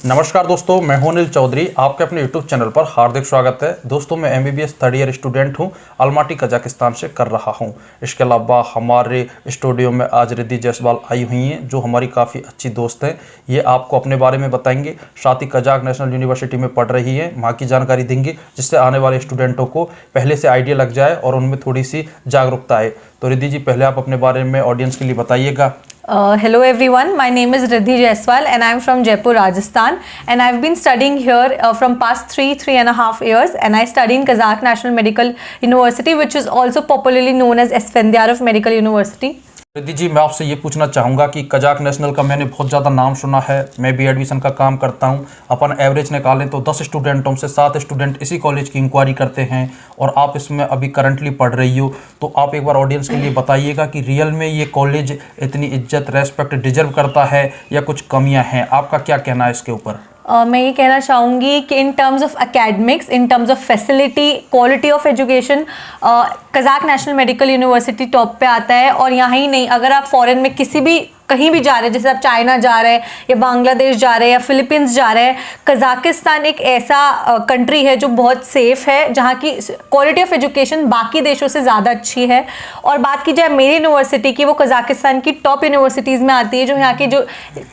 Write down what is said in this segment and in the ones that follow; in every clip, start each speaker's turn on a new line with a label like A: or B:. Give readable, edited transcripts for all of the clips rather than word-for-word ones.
A: नमस्कार दोस्तों, मैं हूं अनिल चौधरी। आपके अपने YouTube चैनल पर हार्दिक स्वागत है। दोस्तों, मैं MBBS थर्ड ईयर स्टूडेंट हूं, अलमाटी कजाकिस्तान से कर रहा हूं। इसके अलावा हमारे स्टूडियो में आज रिद्धि जायसवाल आई हुई हैं, जो हमारी काफ़ी अच्छी दोस्त हैं। ये आपको अपने बारे में बताएंगे, साथ ही कजाक नेशनल यूनिवर्सिटी में पढ़ रही हैं, वहाँ की जानकारी देंगे, जिससे आने वाले स्टूडेंटों को पहले से आइडिया लग जाए और उनमें थोड़ी सी जागरूकता आए। तो रिद्धि जी, पहले आप अपने बारे में ऑडियंस के लिए बताइएगा।
B: Hello everyone, my name is Riddhi Jaiswal and I am from Jaipur, Rajasthan, and I have been studying here from past three and a half years, and I study in Kazakh National Medical University, which is also popularly known as Esfandiarov Medical University.
A: Riddhi जी, मैं आपसे ये पूछना चाहूँगा कि Kazakh national का मैंने बहुत ज़्यादा नाम सुना है। मैं भी एडमिशन का काम करता हूँ। अपन एवरेज निकालें तो 10 स्टूडेंटों से 7 स्टूडेंट इसी कॉलेज की इंक्वायरी करते हैं, और आप इसमें अभी करंटली पढ़ रही हो। तो आप एक बार ऑडियंस के लिए बताइएगा कि रियल में ये कॉलेज इतनी इज्जत रेस्पेक्ट डिजर्व करता है या कुछ कमियाँ हैं? आपका क्या कहना है इसके ऊपर?
B: मैं ये कहना चाहूँगी कि in terms of academics, in terms of facility, quality of education, Kazakh national medical university top पे आता है। और यहाँ ही नहीं, अगर आप फॉरेन में किसी भी कहीं भी जा रहे हैं, जैसे आप चाइना जा रहे हैं या बांग्लादेश जा रहे हैं या फिलीपींस जा रहे हैं, कजाकिस्तान एक ऐसा कंट्री है जो बहुत सेफ़ है, जहाँ की क्वालिटी ऑफ एजुकेशन बाकी देशों से ज़्यादा अच्छी है। और बात की जाए मेरी यूनिवर्सिटी की, वो कजाकिस्तान की टॉप यूनिवर्सिटीज़ में आती है। जो यहाँ की जो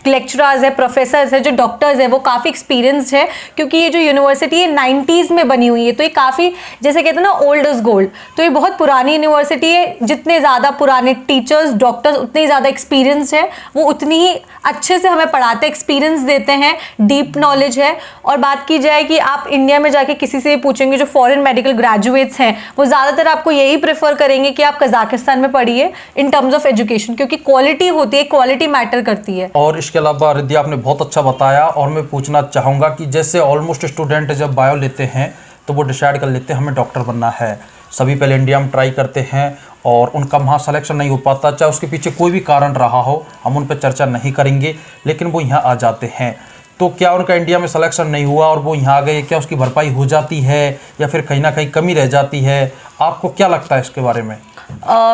B: लेक्चरर्स है, प्रोफेसर्स है, जो डॉक्टर्स है, वो काफ़ी एक्सपीरियंस्ड है, क्योंकि ये जो यूनिवर्सिटी है 90s में बनी हुई है। तो ये काफ़ी, जैसे कहते हैं ना, ओल्ड इज़ गोल्ड। तो ये बहुत पुरानी यूनिवर्सिटी है। जितने ज़्यादा पुराने टीचर्स, डॉक्टर्स, उतने ज़्यादा एक्सपीरियंस है, वो उतनी ही अच्छे से हमें पढ़ाते, एक्सपीरियंस देते हैं, डीप नॉलेज है। और बात की जाए कि आप इंडिया में जाके किसी से पूछेंगे, जो फॉरेन मेडिकल ग्रेजुएट्स हैं, वो ज़्यादातर आपको यही प्रेफर करेंगे कि आप कजाकिस्तान में पढ़िए इन टर्म्स ऑफ एजुकेशन, क्योंकि क्वालिटी होती है, क्वालिटी मैटर करती है।
A: और इसके अलावा रिद्धि, आपने बहुत अच्छा बताया। और मैं पूछना चाहूँगा कि जैसे ऑलमोस्ट स्टूडेंट जब बायो लेते हैं तो वो डिसाइड कर लेते हैं हमें डॉक्टर बनना है। सभी पहले इंडिया में ट्राई करते हैं और उनका वहाँ सिलेक्शन नहीं हो पाता, चाहे उसके पीछे कोई भी कारण रहा हो, हम उन पर चर्चा नहीं करेंगे, लेकिन वो यहाँ आ जाते हैं। तो क्या उनका इंडिया में सिलेक्शन नहीं हुआ और वो यहाँ आ गए, क्या उसकी भरपाई हो जाती है या फिर कहीं ना कहीं कमी रह जाती है? आपको क्या लगता है इसके बारे में?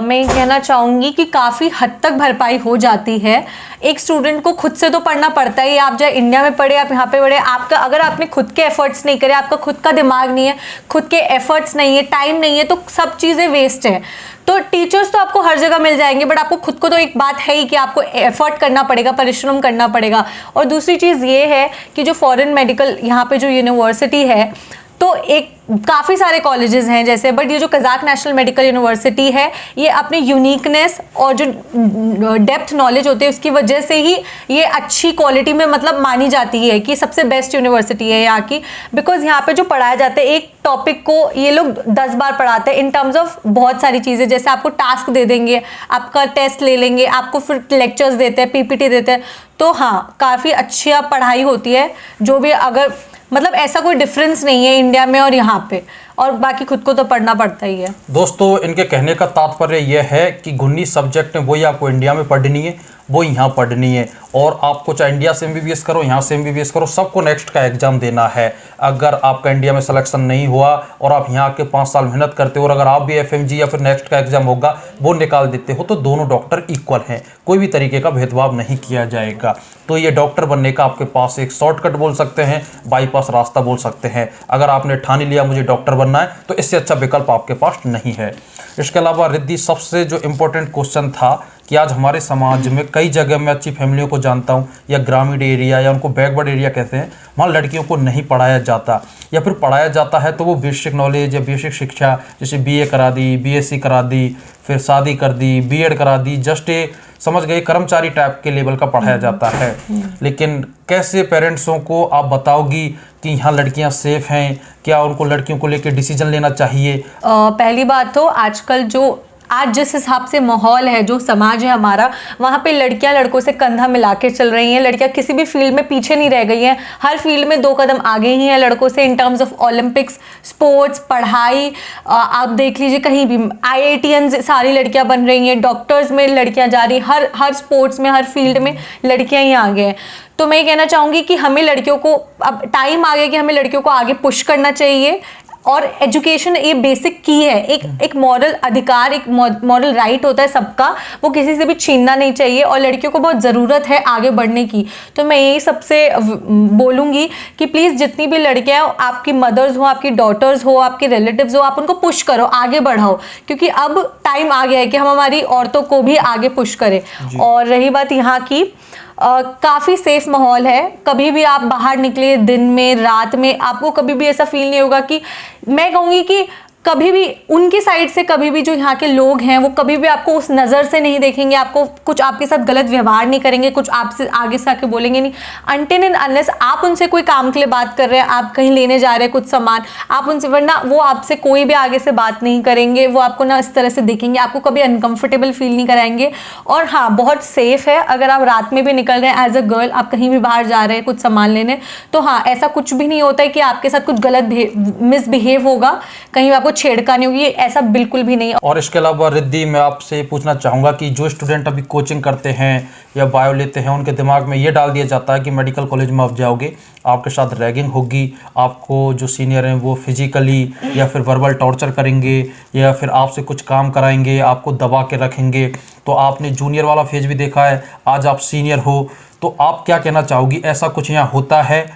B: मैं कहना चाहूँगी कि काफ़ी हद तक भरपाई हो जाती है। एक स्टूडेंट को खुद से तो पढ़ना पड़ता है। आप चाहे इंडिया में पढ़े, आप यहाँ पे पढ़े, आपका अगर आपने खुद के एफर्ट्स नहीं करे, आपका खुद का दिमाग नहीं है, खुद के एफर्ट्स नहीं है, टाइम नहीं है, तो सब चीज़ें वेस्ट है। तो टीचर्स तो आपको हर जगह मिल जाएंगे, बट आपको खुद को तो एक बात है ही कि आपको एफर्ट करना पड़ेगा, परिश्रम करना पड़ेगा। और दूसरी चीज़ ये है कि जो फॉरेन मेडिकल यहाँ पे जो यूनिवर्सिटी है, तो एक काफ़ी सारे कॉलेजेस हैं जैसे, बट ये जो कजाक नेशनल मेडिकल यूनिवर्सिटी है, ये अपने यूनिकनेस और जो डेप्थ नॉलेज होती है उसकी वजह से ही ये अच्छी क्वालिटी में मतलब मानी जाती है कि सबसे बेस्ट यूनिवर्सिटी है यहाँ की। बिकॉज यहाँ पे जो पढ़ाया जाता है, एक टॉपिक को ये लोग 10 बार पढ़ाते हैं इन टर्म्स ऑफ बहुत सारी चीज़ें। जैसे आपको टास्क दे देंगे, आपका टेस्ट ले लेंगे, आपको फिर लेक्चर्स देते हैं, PPT देते हैं। तो हाँ, काफ़ी अच्छी पढ़ाई होती है। जो भी, अगर मतलब ऐसा कोई डिफरेंस नहीं है इंडिया में और यहाँ पे, और बाकी खुद को तो पढ़ना पड़ता ही है।
A: दोस्तों, इनके कहने का तात्पर्य यह है कि 19 सब्जेक्ट हैं, वही आपको इंडिया में पढ़नी है, वो यहाँ पढ़नी है। और आपको चाहे इंडिया से MBBS करो, यहाँ से MBBS करो, सबको नेक्स्ट का एग्जाम देना है। अगर आपका इंडिया में सिलेक्शन नहीं हुआ और आप यहाँ के 5 साल मेहनत करते हो और अगर आप भी FMG या फिर नेक्स्ट का एग्जाम होगा वो निकाल देते हो, तो दोनों डॉक्टर इक्वल हैं, कोई भी तरीके का भेदभाव नहीं किया जाएगा। तो ये डॉक्टर बनने का आपके पास एक शॉर्टकट बोल सकते हैं, बाईपास रास्ता बोल सकते हैं। अगर आपने ठान लिया मुझे डॉक्टर बनना है, तो इससे अच्छा विकल्प आपके पास नहीं है। इसके अलावा रिद्धि, सबसे जो इम्पोर्टेंट क्वेश्चन था कि आज हमारे समाज में कई जगह मैं अच्छी फैमिलियों को जानता हूँ, या ग्रामीण एरिया या उनको बैकवर्ड एरिया कहते हैं, वहाँ लड़कियों को नहीं पढ़ाया जाता, या फिर पढ़ाया जाता है तो वो बेसिक नॉलेज या बेसिक शिक्षा, जैसे BA करा दी, BSc करा दी, फिर शादी कर दी, B.Ed करा दी, जस्ट समझ गए कर्मचारी टाइप के लेवल का पढ़ाया जाता है। लेकिन कैसे पेरेंट्सों को आप बताओगी कि यहाँ लड़कियाँ सेफ हैं? क्या उनको लड़कियों को लेकर डिसीजन लेना चाहिए?
B: पहली बात तो आजकल जो आज जिस हिसाब से माहौल है, जो समाज है हमारा, वहाँ पे लड़कियाँ लड़कों से कंधा मिला के चल रही हैं। लड़कियाँ किसी भी फील्ड में पीछे नहीं रह गई हैं, हर फील्ड में 2 कदम आगे ही हैं लड़कों से, in terms of Olympics, sports, पढ़ाई। आप देख लीजिए कहीं भी IITians सारी लड़कियाँ बन रही हैं, डॉक्टर्स में लड़कियाँ जा रही, हर स्पोर्ट्स में, हर फील्ड में लड़कियाँ ही आगे हैं। तो मैं ये कहना चाहूँगी कि हमें लड़कियों को, अब टाइम आ गया कि हमें लड़कियों को आगे पुश करना चाहिए। और एजुकेशन ये बेसिक की है, एक मॉरल अधिकार, एक मॉरल राइट होता है सबका, वो किसी से भी छीनना नहीं चाहिए और लड़कियों को बहुत ज़रूरत है आगे बढ़ने की। तो मैं यही सबसे बोलूँगी कि प्लीज़ जितनी भी लड़कियाँ हैं, आपकी मदर्स हो, आपकी डॉटर्स हो, आपके रिलेटिव्स हो, आप उनको पुश करो, आगे बढ़ाओ, क्योंकि अब टाइम आ गया है कि हम हमारी औरतों को भी आगे पुश करें। और रही बात यहाँ की, काफ़ी सेफ माहौल है, कभी भी आप बाहर निकले दिन में रात में आपको कभी भी ऐसा फील नहीं होगा कि, मैं कहूँगी कि कभी भी उनकी साइड से कभी भी जो यहाँ के लोग हैं वो कभी भी आपको उस नज़र से नहीं देखेंगे, आपको कुछ आपके साथ गलत व्यवहार नहीं करेंगे, कुछ आपसे आगे से आके बोलेंगे नहीं, अनटिल एंड अनलेस आप उनसे कोई काम के लिए बात कर रहे हैं, आप कहीं लेने जा रहे हैं कुछ सामान, आप उनसे, वरना वो आपसे कोई भी आगे से बात नहीं करेंगे, वो आपको ना इस तरह से देखेंगे, आपको कभी अनकंफर्टेबल फील नहीं कराएंगे। और हाँ, बहुत सेफ है, अगर आप रात में भी निकल रहे हैं एज अ गर्ल, आप कहीं भी बाहर जा रहे हैं कुछ सामान लेने, तो हाँ, ऐसा कुछ भी नहीं होता है कि आपके साथ कुछ गलत मिसबिहेव होगा, कहीं आपको छेड़खानी होगी, ऐसा बिल्कुल भी नहीं।
A: और इसके अलावा रिद्धि, मैं आपसे पूछना चाहूँगा कि जो स्टूडेंट अभी कोचिंग करते हैं या बायो लेते हैं, उनके दिमाग में ये डाल दिया जाता है कि मेडिकल कॉलेज में आप जाओगे, आपके साथ रैगिंग होगी, आपको जो सीनियर हैं वो फिजिकली या फिर वर्बल टॉर्चर करेंगे या फिर आपसे कुछ काम कराएंगे, आपको दबा के रखेंगे। तो आपने जूनियर वाला फेज भी देखा है, आज आप सीनियर हो, तो आप क्या कहना चाहोगी, ऐसा कुछ यहाँ होता है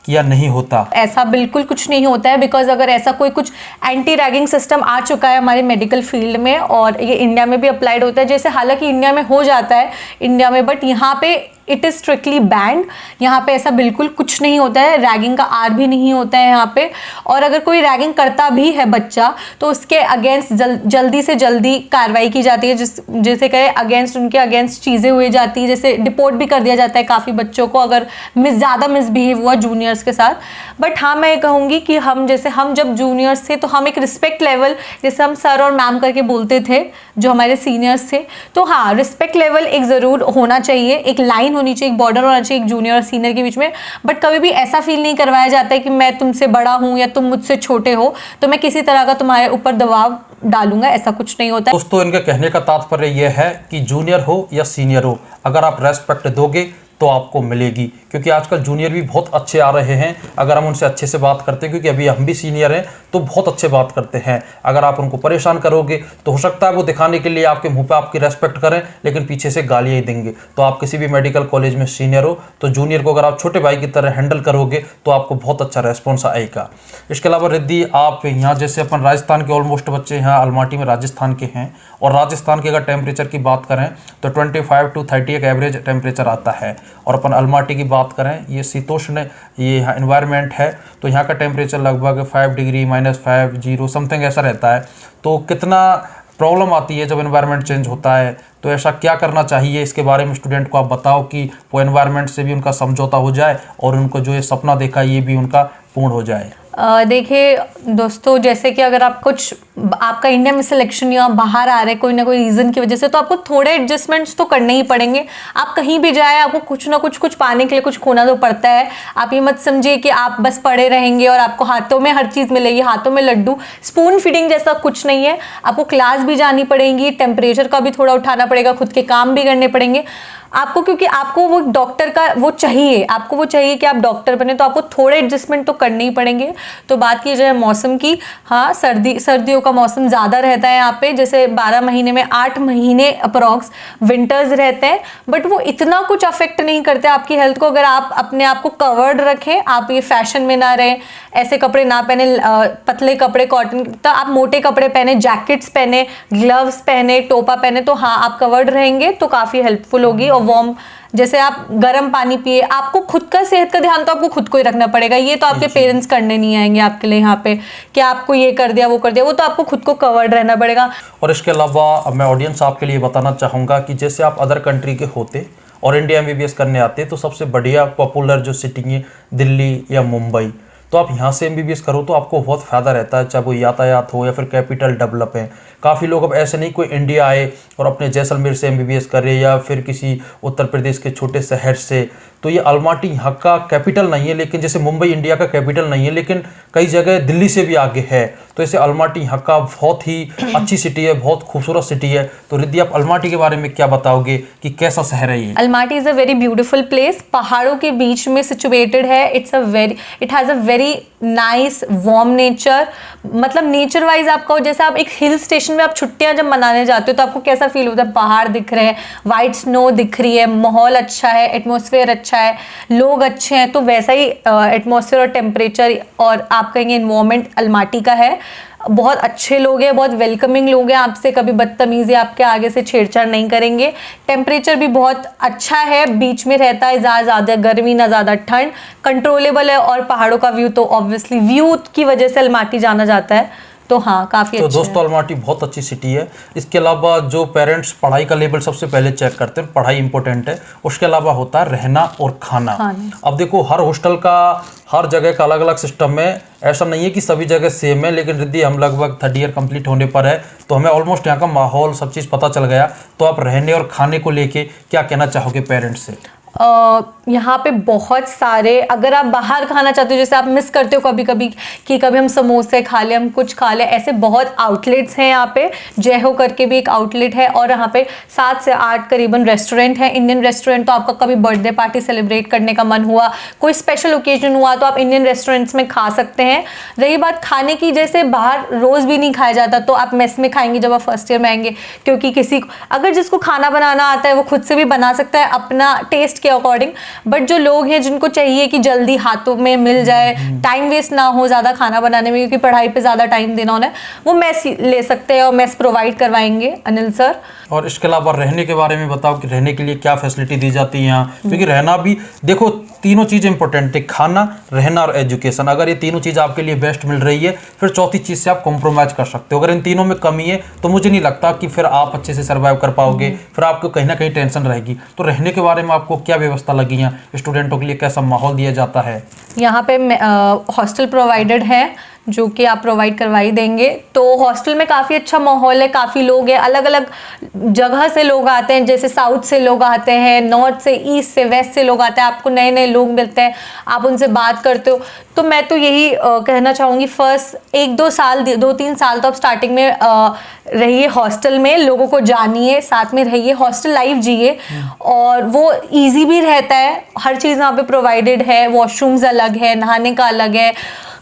A: या नहीं होता?
B: ऐसा बिल्कुल कुछ नहीं होता है, बिकॉज अगर ऐसा कोई कुछ एंटी रैगिंग सिस्टम आ चुका है हमारे मेडिकल फील्ड में और ये इंडिया में भी अप्लाइड होता है, जैसे हालांकि इंडिया में हो जाता है इंडिया में, बट यहाँ पे इट इज़ स्ट्रिक्टली बैंड, यहाँ पे ऐसा बिल्कुल कुछ नहीं होता है, रैगिंग का आर भी नहीं होता है यहाँ पे। और अगर कोई रैगिंग करता भी है बच्चा तो उसके अगेंस्ट जल्दी से जल्दी कार्रवाई की जाती है, जैसे कहे अगेंस्ट, उनके अगेंस्ट चीज़ें हुई जाती है, जैसे डिपोर्ट भी कर दिया जाता है काफ़ी बच्चों को अगर ज़्यादा मिसबिहेव हुआ जूनियर्स के साथ। बट हाँ, मैं कहूँगी कि हम जब जूनियर्स थे तो हम एक रिस्पेक्ट लेवल, जैसे हम सर और मैम करके बोलते थे जो हमारे सीनियर्स थे, तो हाँ, रिस्पेक्ट लेवल एक ज़रूर होना चाहिए, एक लाइन होनी चाहिए, एक बॉर्डर होना चाहिए एक जूनियर और सीनियर के बीच में। बट कभी भी ऐसा फील नहीं करवाया जाता है कि मैं तुमसे बड़ा हूं या तुम मुझसे छोटे हो तो मैं किसी तरह का तुम्हारे ऊपर दबाव डालूंगा, ऐसा कुछ नहीं होता है।
A: दोस्तों, इनके कहने का तात्पर्य यह है कि जूनियर हो या सीनियर हो, अगर आप रेस्पेक्ट दोगे तो आपको मिलेगी, क्योंकि आजकल जूनियर भी बहुत अच्छे आ रहे हैं अगर हम उनसे अच्छे से बात करते हैं, क्योंकि अभी हम भी सीनियर हैं तो बहुत अच्छे बात करते हैं। अगर आप उनको परेशान करोगे तो हो सकता है वो दिखाने के लिए आपके मुंह पे आपकी रेस्पेक्ट करें, लेकिन पीछे से गालियाँ ही देंगे। तो आप किसी भी मेडिकल कॉलेज में सीनियर हो तो जूनियर को अगर आप छोटे भाई की तरह हैंडल करोगे तो आपको बहुत अच्छा रेस्पॉन्स आएगा। इसके अलावा रिद्धि, आप यहाँ जैसे अपन राजस्थान के ऑलमोस्ट बच्चे यहाँ अलमाटी में राजस्थान के हैं, और राजस्थान के अगर टेम्परेचर की बात करें तो 25 to 30 एक एवरेज टेम्परेचर आता है, और अपन अलमाटी की बात करें, ये शीतोष्ण ये यहाँ इन्वायरमेंट है, तो यहाँ का टेम्परेचर लगभग 5 डिग्री -5 0 समथिंग ऐसा रहता है। तो कितना प्रॉब्लम आती है जब एनवायरनमेंट चेंज होता है, तो ऐसा क्या करना चाहिए, इसके बारे में स्टूडेंट को आप बताओ कि वो एनवायरनमेंट से भी उनका समझौता हो जाए और उनको जो ये सपना देखा ये भी उनका पूर्ण हो जाए।
B: देखिए दोस्तों, जैसे कि अगर आप आपका इंडिया में सिलेक्शन या बाहर आ रहा है कोई ना कोई रीज़न की वजह से, तो आपको थोड़े एडजस्टमेंट्स तो करने ही पड़ेंगे। आप कहीं भी जाए आपको कुछ ना कुछ पाने के लिए कुछ खोना तो पड़ता है। आप ये मत समझिए कि आप बस पड़े रहेंगे और आपको हाथों में हर चीज़ मिलेगी, हाथों में लड्डू, स्पून फीडिंग जैसा कुछ नहीं है। आपको क्लास भी जानी पड़ेगी, टेम्परेचर का भी थोड़ा उठाना पड़ेगा, खुद के काम भी करने पड़ेंगे आपको, क्योंकि आपको वो डॉक्टर का वो चाहिए, आपको वो चाहिए कि आप डॉक्टर बने, तो आपको थोड़े एडजस्टमेंट तो करने ही पड़ेंगे। तो बात की जाए मौसम की, हाँ, सर्दियों का मौसम ज़्यादा रहता है यहाँ पे, जैसे 12 महीने में 8 महीने अप्रॉक्स विंटर्स रहते हैं, बट वो इतना कुछ अफेक्ट नहीं करते आपकी हेल्थ को अगर आप अपने आप को कवर्ड रखें, आप ये फैशन में ना रहें, ऐसे कपड़े ना पहने, पतले कपड़े कॉटन, तो आप मोटे कपड़े पहने, जैकेट्स पहने, ग्लव्स पहने, टोपा पहने, तो हाँ आप कवर्ड रहेंगे तो काफ़ी हेल्पफुल होगी। और वार्म, जैसे आप गर्म पानी पिए, आपको खुद का सेहत का ध्यान तो आपको खुद को ही रखना पड़ेगा, ये तो आपके पेरेंट्स करने नहीं आएंगे आपके लिए यहाँ पे कि आपको ये कर दिया वो कर दिया, वो तो आपको खुद को कवर्ड रहना पड़ेगा।
A: और इसके अलावा मैं ऑडियंस आपके लिए बताना चाहूँगा कि जैसे आप अदर कंट्री के होते और इंडिया MBBS करने आते तो सबसे बढ़िया पॉपुलर जो सिटी है दिल्ली या मुंबई, तो आप यहाँ से MBBS करो तो आपको बहुत फ़ायदा रहता है, चाहे वो यातायात हो या फिर कैपिटल डेवलप है। काफ़ी लोग अब ऐसे नहीं कोई इंडिया आए और अपने जैसलमेर से MBBS करे या फिर किसी उत्तर प्रदेश के छोटे शहर से, तो ये अलमाटी यहाँ का कैपिटल नहीं है, लेकिन जैसे मुंबई इंडिया का कैपिटल नहीं है, लेकिन कई जगह दिल्ली से भी आगे है। तो ऐसे अलमाटी यहाँ का बहुत ही अच्छी सिटी है, बहुत खूबसूरत सिटी है। तो रिद्धि, आप अलमाटी के बारे में क्या बताओगे कि कैसा शहर है ये?
B: Almaty is a very beautiful place, पहाड़ों के बीच में सिचुएटेड है। It has a very nice warm nature, मतलब नेचर वाइज आपका जैसे आप एक हिल स्टेशन में आप छुट्टियां जब मनाने जाते हो तो आपको कैसा फील होता है, पहाड़ दिख रहे हैं, वाइट स्नो दिख रही है, माहौल अच्छा है, एटमॉस्फेयर अच्छा है, लोग अच्छे हैं, तो वैसा ही एटमॉस्फेयर और टेम्परेचर और आप कहेंगे इन्वायरमेंट अलमाटी का है। बहुत अच्छे लोग हैं, बहुत वेलकमिंग लोग हैं, आपसे कभी बदतमीजी आपके आगे से छेड़छाड़ नहीं करेंगे। टेम्परेचर भी बहुत अच्छा है, बीच में रहता है, ज़्यादा गर्मी ना ज़्यादा ठंड, कंट्रोलेबल है। और पहाड़ों का व्यू तो ऑब्वियसली व्यू की वजह से अलमाटी जाना जाता है। तो हाँ, काफ़ी
A: तो
B: अच्छा
A: दोस्तों अलमाटी बहुत अच्छी सिटी है। इसके अलावा जो पेरेंट्स पढ़ाई का लेवल सबसे पहले चेक करते हैं, पढ़ाई इंपॉर्टेंट है, उसके अलावा होता है रहना और खाना। अब देखो हर हॉस्टल का हर जगह का अलग अलग सिस्टम है, ऐसा नहीं है कि सभी जगह सेम है। लेकिन रिद्धि, हम लगभग 3rd ईयर कंप्लीट होने पर है, तो हमें ऑलमोस्ट यहाँ का माहौल सब चीज़ पता चल गया। तो आप रहने और खाने को लेके क्या कहना चाहोगे पेरेंट्स से?
B: यहाँ पे बहुत सारे, अगर आप बाहर खाना चाहते हो, जैसे आप मिस करते हो कभी कभी कि कभी हम समोसे खा लें, हम कुछ खा लें, ऐसे बहुत आउटलेट्स हैं यहाँ पे। जय हो करके भी एक आउटलेट है, और यहाँ पे 7 से 8 करीबन रेस्टोरेंट हैं, इंडियन रेस्टोरेंट। तो आपका कभी बर्थडे पार्टी सेलिब्रेट करने का मन हुआ, कोई स्पेशल ओकेजन हुआ, तो आप इंडियन रेस्टोरेंट्स में खा सकते हैं। रही बात खाने की, जैसे बाहर रोज़ भी नहीं खाया जाता, तो आप मेस में खाएंगे जब आप फर्स्ट ईयर में आएंगे, क्योंकि किसी को अगर जिसको खाना बनाना आता है वो खुद से भी बना सकता है अपना टेस्ट के अकॉर्डिंग। बट जो लोग हैं जिनको चाहिए कि जल्दी हाथों में मिल जाए, टाइम वेस्ट ना हो ज़्यादा खाना बनाने में, क्योंकि पढ़ाई पे ज़्यादा टाइम देना होना है, वो मेस ले सकते हैं, और मेस प्रोवाइड करवाएंगे अनिल सर।
A: और इसके अलावा रहने के बारे में बताओ कि रहने के लिए क्या फैसिलिटी दी जाती है यहाँ, क्योंकि रहना भी देखो तीनों चीज़ इंपॉर्टेंट है, खाना, रहना और एजुकेशन। अगर ये तीनों चीज़ आपके लिए बेस्ट मिल रही है, फिर चौथी चीज़ से आप कॉम्प्रोमाइज़ कर सकते हो। अगर इन तीनों में कमी है तो मुझे नहीं लगता कि फिर आप अच्छे से सर्वाइव कर पाओगे, फिर आपको कहीं ना कहीं टेंशन रहेगी। तो रहने के बारे में आपको क्या व्यवस्था लगी है, स्टूडेंटों के लिए कैसा माहौल दिया जाता है?
B: यहाँ पे हॉस्टल प्रोवाइडेड है, जो कि आप प्रोवाइड करवा ही देंगे। तो हॉस्टल में काफ़ी अच्छा माहौल है, काफ़ी लोग हैं, अलग अलग जगह से लोग आते हैं, जैसे साउथ से लोग आते हैं, नॉर्थ से, ईस्ट से, वेस्ट से लोग आते हैं, आपको नए नए लोग मिलते हैं, आप उनसे बात करते हो। तो मैं तो यही कहना चाहूँगी, फर्स्ट 1-2 साल, 2-3 साल तो आप स्टार्टिंग में रहिए हॉस्टल में, लोगों को जानिए, साथ में रहिए, हॉस्टल लाइफ जिए, और वो ईजी भी रहता है। हर चीज़ वहाँ पे प्रोवाइडेड है, वॉशरूम्स अलग है, नहाने का अलग है,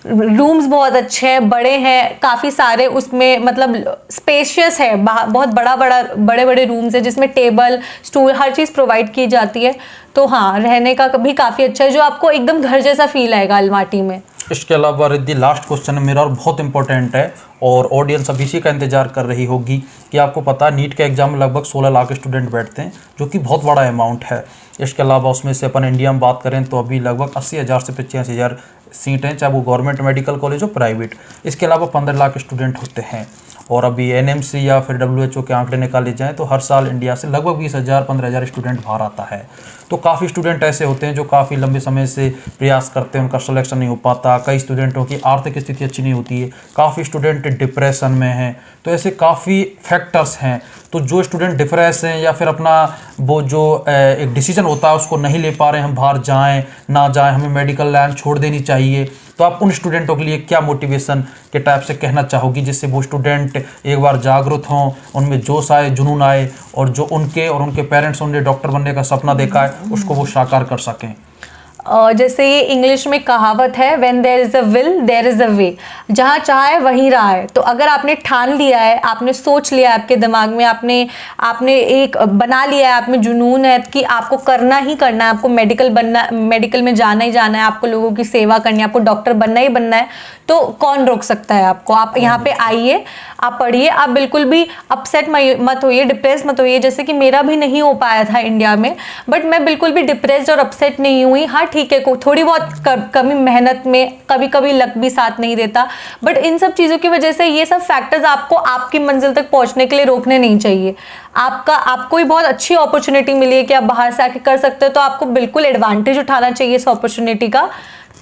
B: रूम्स बहुत अच्छे हैं, बड़े हैं काफ़ी सारे, उसमें मतलब स्पेशियस है, बहुत बड़े बड़े रूम्स हैं, जिसमें टेबल, स्टूल, हर चीज़ प्रोवाइड की जाती है। तो हाँ, रहने का भी काफ़ी अच्छा है, जो आपको एकदम घर जैसा फील आएगा अलमाटी में।
A: इसके अलावा रिद्धि, लास्ट क्वेश्चन मेरा और बहुत इंपॉर्टेंट है, और ऑडियंस अब इसी का इंतजार कर रही होगी कि आपको पता है नीट के एग्जाम में लगभग 16 लाख स्टूडेंट बैठते हैं, जो कि बहुत बड़ा अमाउंट है। इसके अलावा उसमें से अपन इंडिया में बात करें तो अभी लगभग 80,000 से 85,000 सीट हैं, चाहे वो गवर्नमेंट मेडिकल कॉलेज हो प्राइवेट। इसके अलावा 15 लाख स्टूडेंट होते हैं, और अभी एनएमसी या फिर WHO के आंकड़े निकाले जाएँ तो हर साल इंडिया से लगभग 20,000 15,000 स्टूडेंट बाहर आता है। तो काफ़ी स्टूडेंट ऐसे होते हैं जो काफ़ी लंबे समय से प्रयास करते हैं, उनका सिलेक्शन नहीं हो पाता। कई स्टूडेंटों की आर्थिक स्थिति अच्छी नहीं होती है, काफ़ी स्टूडेंट डिप्रेशन में हैं। तो ऐसे काफ़ी फैक्टर्स हैं। तो जो स्टूडेंट डिप्रेस हैं या फिर अपना वो जो एक डिसीजन होता है उसको नहीं ले पा रहे हैं, हम बाहर जाएँ ना जाएँ, हमें मेडिकल लाइन छोड़ देनी चाहिए, तो आप उन स्टूडेंटों के लिए क्या मोटिवेशन के टाइप से कहना चाहोगी, जिससे वो स्टूडेंट एक बार जागरूक हों, उनमें जोश आए, जुनून आए, और जो उनके और उनके पेरेंट्स उन्हें डॉक्टर बनने का सपना देखा है उसको वो साकार कर सकें?
B: जैसे ये इंग्लिश में कहावत है, when there is a will there is a way, जहाँ चाहे वहीं राह है। तो अगर आपने ठान लिया है, आपने सोच लिया है, आपके दिमाग में आपने एक बना लिया है, आप में जुनून है कि आपको करना ही करना है, आपको मेडिकल में जाना ही जाना है, आपको लोगों की सेवा करनी है, आपको डॉक्टर बनना ही बनना है, तो कौन रोक सकता है आपको? आप यहाँ पे आइए, आप पढ़िए, आप बिल्कुल भी अपसेट मत होइए, डिप्रेस मत होइए। जैसे कि मेरा भी नहीं हो पाया था इंडिया में, बट मैं बिल्कुल भी डिप्रेस्ड और अपसेट नहीं हुई। हाँ ठीक है, थोड़ी बहुत कमी मेहनत में, कभी कभी लक भी साथ नहीं देता, बट इन सब चीज़ों की वजह से ये सब फैक्टर्स आपको आपकी मंजिल तक पहुंचने के लिए रोकने नहीं चाहिए। आपको ही बहुत अच्छी अपॉर्चुनिटी मिली है कि आप बाहर से आके कर सकते हो, तो आपको बिल्कुल एडवांटेज उठाना चाहिए इस अपॉर्चुनिटी का।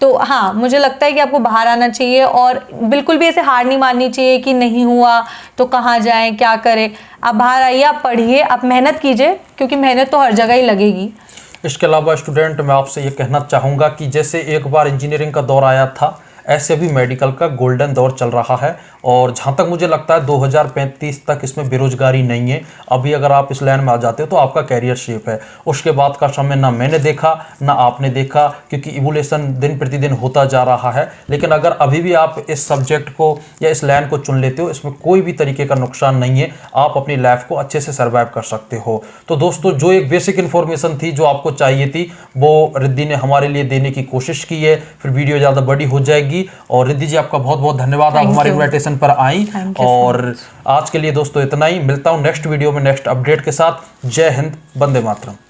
B: तो हाँ, मुझे लगता है कि आपको बाहर आना चाहिए, और बिल्कुल भी ऐसे हार नहीं माननी चाहिए कि नहीं हुआ तो कहाँ जाएं, क्या करें। आप बाहर आइए, आप पढ़िए, आप मेहनत कीजिए, क्योंकि मेहनत तो हर जगह ही लगेगी।
A: इसके अलावा स्टूडेंट मैं आपसे ये कहना चाहूँगा कि जैसे एक बार इंजीनियरिंग का दौर आया था, ऐसे अभी मेडिकल का गोल्डन दौर चल रहा है। और जहाँ तक मुझे लगता है 2035 तक इसमें बेरोजगारी नहीं है। अभी अगर आप इस लाइन में आ जाते हो तो आपका कैरियर शेप है। उसके बाद का समय ना मैंने देखा ना आपने देखा, क्योंकि इवोल्यूशन दिन प्रतिदिन होता जा रहा है। लेकिन अगर अभी भी आप इस सब्जेक्ट को या इस लाइन को चुन लेते हो, इसमें कोई भी तरीके का नुकसान नहीं है। आप अपनी लाइफ को अच्छे से सर्वाइव कर सकते हो। तो दोस्तों, जो एक बेसिक इन्फॉर्मेशन थी जो आपको चाहिए थी, वो रिद्धि ने हमारे लिए देने की कोशिश की है। फिर वीडियो ज़्यादा बड़ी हो जाएगी। और रिद्धि जी, आपका बहुत बहुत धन्यवाद, आप हमारे इन्विटेशन पर आई। और आज के लिए दोस्तों इतना ही। मिलता हूं नेक्स्ट वीडियो में नेक्स्ट अपडेट के साथ। जय हिंद, वंदे मातरम।